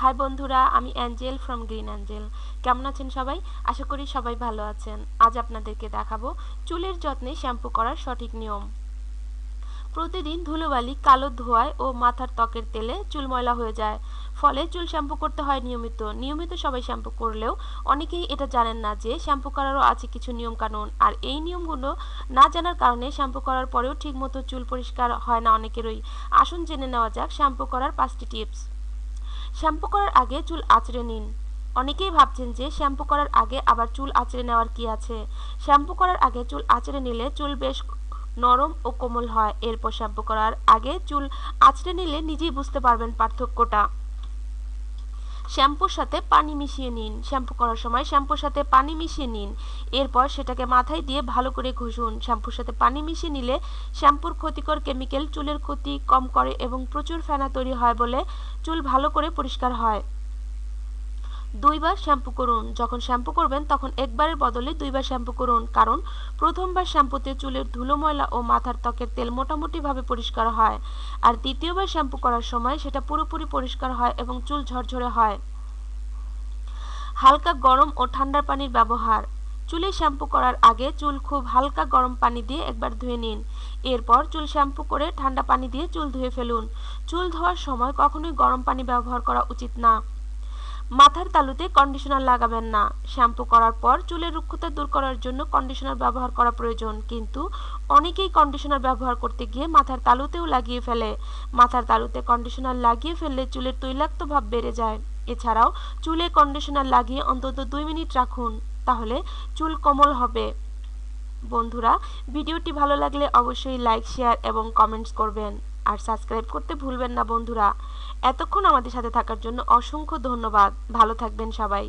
High বন্ধুরা, আমি Angel from green Angel. কেমন আছেন সবাই? আশা করি সবাই ভালো আছেন। আজ আপনাদেরকে দেখাবো চুলের যত্নে শ্যাম্পু করার সঠিক নিয়ম। প্রতিদিন ধুলোবালি, কালো ধোঁয়ায় ও মাথার ত্বকের তেলে চুল ময়লা হয়ে যায়, ফলে চুল শ্যাম্পু করতে হয় নিয়মিত সবাই শ্যাম্পু করলেও অনেকেই এটা জানেন না যে শ্যাম্পু করারও আছে কিছু নিয়ম কানুন। আর এই নিয়মগুলো না জানার কারণে শ্যাম্পু করার পরেও ঠিকমতো চুল পরিষ্কার হয় না অনেকেরই। আসুন জেনে নেওয়া যাক শ্যাম্পু করার 5টি টিপস। শ্যাম্পু করার আগে চুল আঁচড়ে নিন। অনেকেই ভাবছেন যে শ্যাম্পু করার আগে আবার চুল আঁচড়ে নেওয়ার কি আছে। শ্যাম্পু করার আগে চুল আঁচড়ে নিলে চুল বেশ নরম ও কোমল হয়। এরপর শ্যাম্পু করার আগে চুল আঁচড়ে নিলে নিজেই বুঝতে পারবেন পার্থক্যটা। শ্যাম্পুর সাথে পানি মিশিয়ে নিন। শ্যাম্পু করার সময় শ্যাম্পুর সাথে পানি মিশিয়ে নিন। এরপর সেটাকে মাথায় দিয়ে ভালো করে ঘষুন। শ্যাম্পুর সাথে পানি মিশিয়ে নিলে শ্যাম্পুর ক্ষতিকর কেমিক্যাল চুলের ক্ষতি কম করে এবং প্রচুর ফেনা তৈরি হয় বলে চুল ভালো করে পরিষ্কার হয়। 2বার শ্যাম্পু করুন। যখন শ্যাম্পু করবেন তখন একবারের বদলে 2বার শ্যাম্পু করুন, কারণ প্রথমবার শ্যাম্পুতে চুলের ধুলো, ময়লা ও মাথার ত্বকের তেল মোটামুটিভাবে পরিষ্কার হয়, আর দ্বিতীয়বার শ্যাম্পু করার সময় সেটা পুরোপুরি পরিষ্কার হয় এবং চুল ঝরঝরে হয়। হালকা গরম ও ঠান্ডা পানির ব্যবহার। চুলে শ্যাম্পু করার আগে চুল খুব হালকা গরম পানি দিয়ে একবার ধুয়ে নিন। এরপর চুল শ্যাম্পু করে ঠান্ডা পানি দিয়ে চুল ধুয়ে ফেলুন। চুল ধোয়ার সময় কখনোই গরম পানি ব্যবহার করা উচিত না। মাথার তালুতে কন্ডিশনার লাগাবেন না। শ্যাম্পু করার পর চুলের রুক্ষতা দূর করার জন্য কন্ডিশনার ব্যবহার করা প্রয়োজন, কিন্তু অনেকেই কন্ডিশনার ব্যবহার করতে গিয়ে মাথার তালুতেও লাগিয়ে ফেলে। মাথার তালুতে কন্ডিশনার লাগিয়ে ফেললে চুলের তৈলাক্ত ভাব বেড়ে যায়। এছাড়াও চুলে কন্ডিশনার লাগিয়ে অন্তত 2 মিনিট রাখুন, তাহলে চুল কোমল হবে। বন্ধুরা, ভিডিওটি ভালো লাগলে অবশ্যই লাইক, শেয়ার এবং কমেন্টস করবেন, আর সাবস্ক্রাইব করতে ভুলবেন না বন্ধুরা। এতক্ষণ আমাদের সাথে থাকার জন্য অসংখ্য ধন্যবাদ। ভালো থাকবেন সবাই।